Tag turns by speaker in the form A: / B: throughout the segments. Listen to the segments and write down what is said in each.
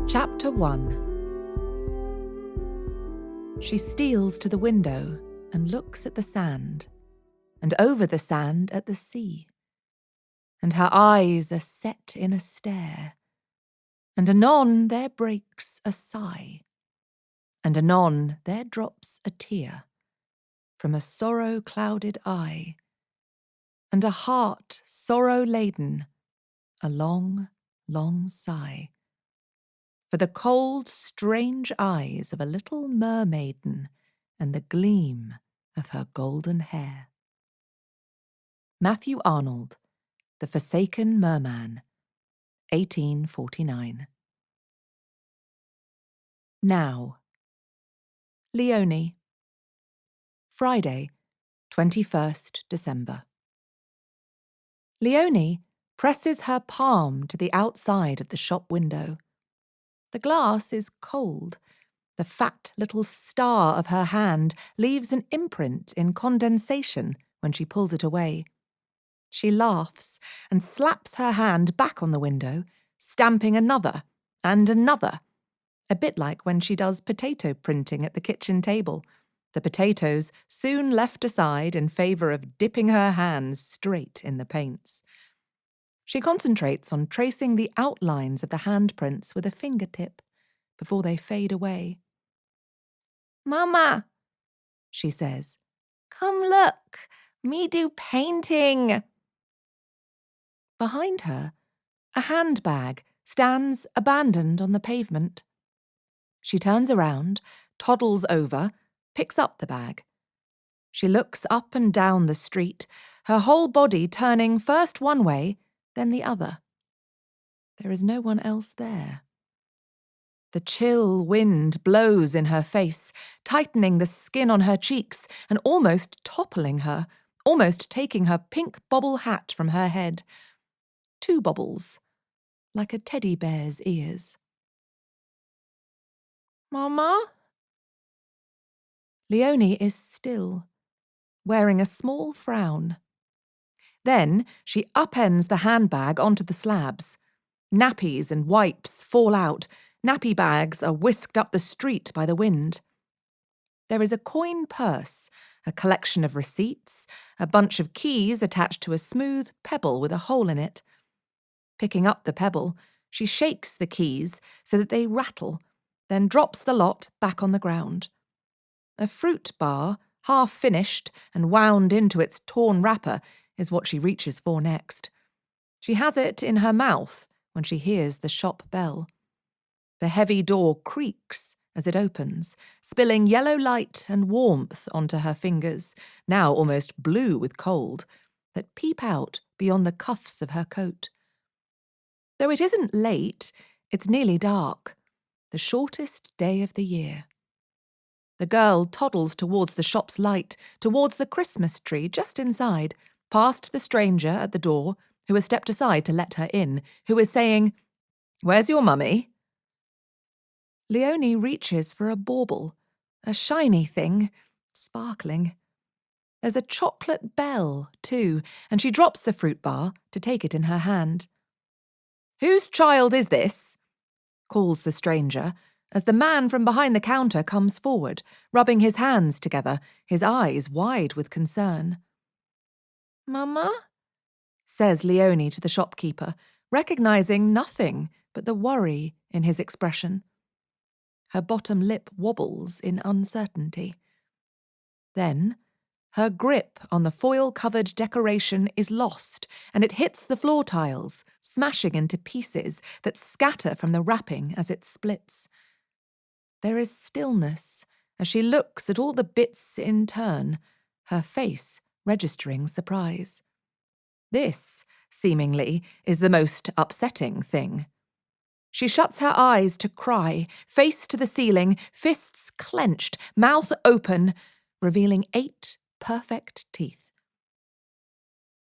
A: Chapter 1. She steals to the window and looks at the sand, and over the sand at the sea. And her eyes are set in a stare, and anon there breaks a sigh, and anon there drops a tear from a sorrow-clouded eye, and a heart sorrow-laden, a long, long sigh, for the cold, strange eyes of a little mermaiden and the gleam of her golden hair. Matthew Arnold, The Forsaken Merman, 1849. Now. Leonie. Friday, 21st December. Leonie presses her palm to the outside of the shop window. The glass is cold. The fat little star of her hand leaves an imprint in condensation when she pulls it away. She laughs and slaps her hand back on the window, stamping another and another, a bit like when she does potato printing at the kitchen table, the potatoes soon left aside in favour of dipping her hands straight in the paints. She concentrates on tracing the outlines of the handprints with a fingertip before they fade away. "Mama," she says, "come look, me do painting." Behind her, a handbag stands abandoned on the pavement. She turns around, toddles over, picks up the bag. She looks up and down the street, her whole body turning first one way, then the other. There is no one else there. The chill wind blows in her face, tightening the skin on her cheeks and almost toppling her, almost taking her pink bobble hat from her head. 2 bobbles, like a teddy bear's ears. "Mama?" Leonie is still, wearing a small frown. Then she upends the handbag onto the slabs. Nappies and wipes fall out. Nappy bags are whisked up the street by the wind. There is a coin purse, a collection of receipts, a bunch of keys attached to a smooth pebble with a hole in it. Picking up the pebble, she shakes the keys so that they rattle, then drops the lot back on the ground. A fruit bar, half finished and wound into its torn wrapper, is what she reaches for next. She has it in her mouth when she hears the shop bell. The heavy door creaks as it opens, spilling yellow light and warmth onto her fingers, now almost blue with cold, that peep out beyond the cuffs of her coat. Though it isn't late, it's nearly dark, the shortest day of the year. The girl toddles towards the shop's light, towards the Christmas tree just inside, past the stranger at the door, who has stepped aside to let her in, who is saying, "Where's your mummy?" Leonie reaches for a bauble, a shiny thing, sparkling. There's a chocolate bell, too, and she drops the fruit bar to take it in her hand. "Whose child is this?" calls the stranger, as the man from behind the counter comes forward, rubbing his hands together, his eyes wide with concern. "Mama?" says Leonie to the shopkeeper, recognising nothing but the worry in his expression. Her bottom lip wobbles in uncertainty. Then her grip on the foil-covered decoration is lost, and it hits the floor tiles, smashing into pieces that scatter from the wrapping as it splits. There is stillness as she looks at all the bits in turn, her face registering surprise. This, seemingly, is the most upsetting thing. She shuts her eyes to cry, face to the ceiling, fists clenched, mouth open, revealing 8 perfect teeth.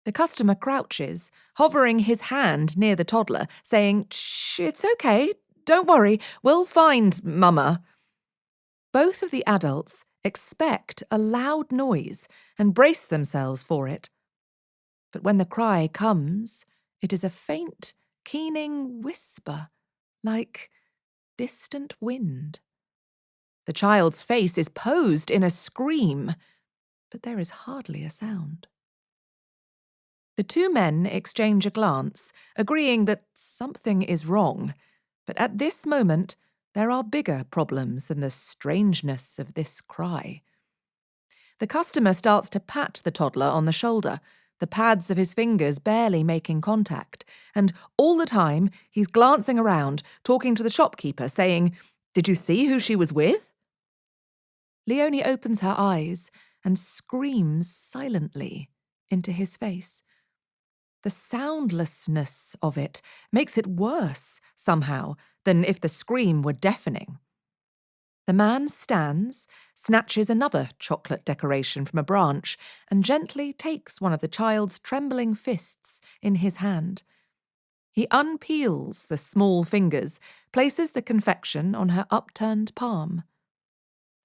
A: The customer crouches, hovering his hand near the toddler, saying, "Shh, it's okay, don't worry, we'll find Mama." Both of the adults expect a loud noise and brace themselves for it. But when the cry comes, it is a faint, keening whisper, like distant wind. The child's face is posed in a scream, but there is hardly a sound. The two men exchange a glance, agreeing that something is wrong, but at this moment there are bigger problems than the strangeness of this cry. The customer starts to pat the toddler on the shoulder, the pads of his fingers barely making contact, and all the time he's glancing around, talking to the shopkeeper, saying, "Did you see who she was with?" Leonie opens her eyes and screams silently into his face. The soundlessness of it makes it worse, somehow, than if the scream were deafening. The man stands, snatches another chocolate decoration from a branch, and gently takes one of the child's trembling fists in his hand. He unpeels the small fingers, places the confection on her upturned palm.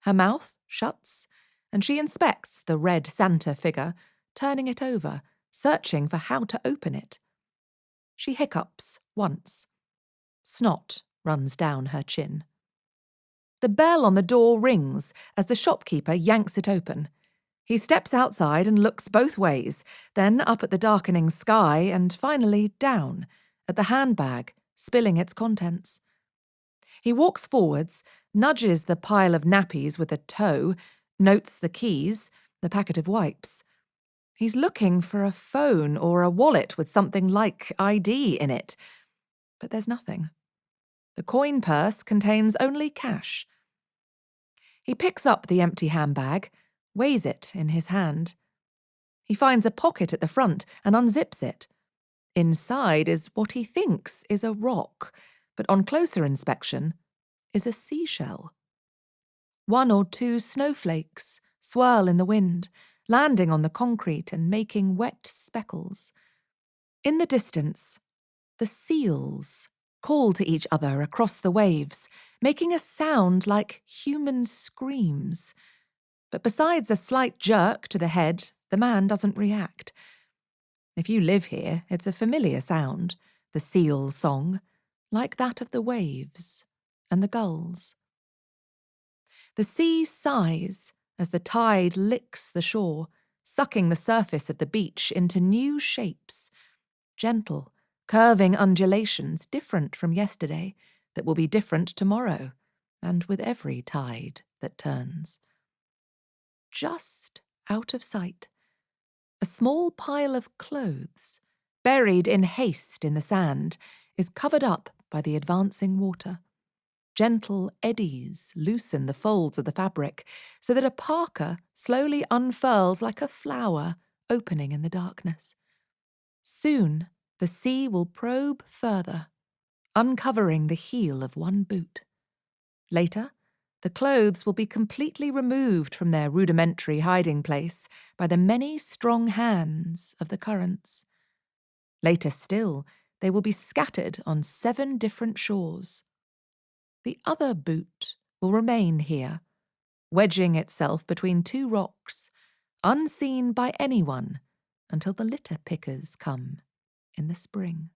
A: Her mouth shuts, and she inspects the red Santa figure, turning it over, searching for how to open it. She hiccups once. Snot runs down her chin. The bell on the door rings as the shopkeeper yanks it open. He steps outside and looks both ways, then up at the darkening sky and finally down at the handbag, spilling its contents. He walks forwards, nudges the pile of nappies with a toe, notes the keys, the packet of wipes. He's looking for a phone or a wallet with something like ID in it. But there's nothing. The coin purse contains only cash. He picks up the empty handbag, weighs it in his hand. He finds a pocket at the front and unzips it. Inside is what he thinks is a rock, but on closer inspection is a seashell. One or two snowflakes swirl in the wind, landing on the concrete and making wet speckles. In the distance, the seals call to each other across the waves, making a sound like human screams. But besides a slight jerk to the head, the man doesn't react. If you live here, it's a familiar sound, the seal song, like that of the waves and the gulls. The sea sighs as the tide licks the shore, sucking the surface of the beach into new shapes, gentle, curving undulations different from yesterday, that will be different tomorrow, and with every tide that turns. Just out of sight, a small pile of clothes, buried in haste in the sand, is covered up by the advancing water. Gentle eddies loosen the folds of the fabric, so that a parka slowly unfurls like a flower opening in the darkness. Soon, the sea will probe further, uncovering the heel of one boot. Later, the clothes will be completely removed from their rudimentary hiding place by the many strong hands of the currents. Later still, they will be scattered on 7 different shores. The other boot will remain here, wedging itself between 2 rocks, unseen by anyone until the litter pickers come in the spring.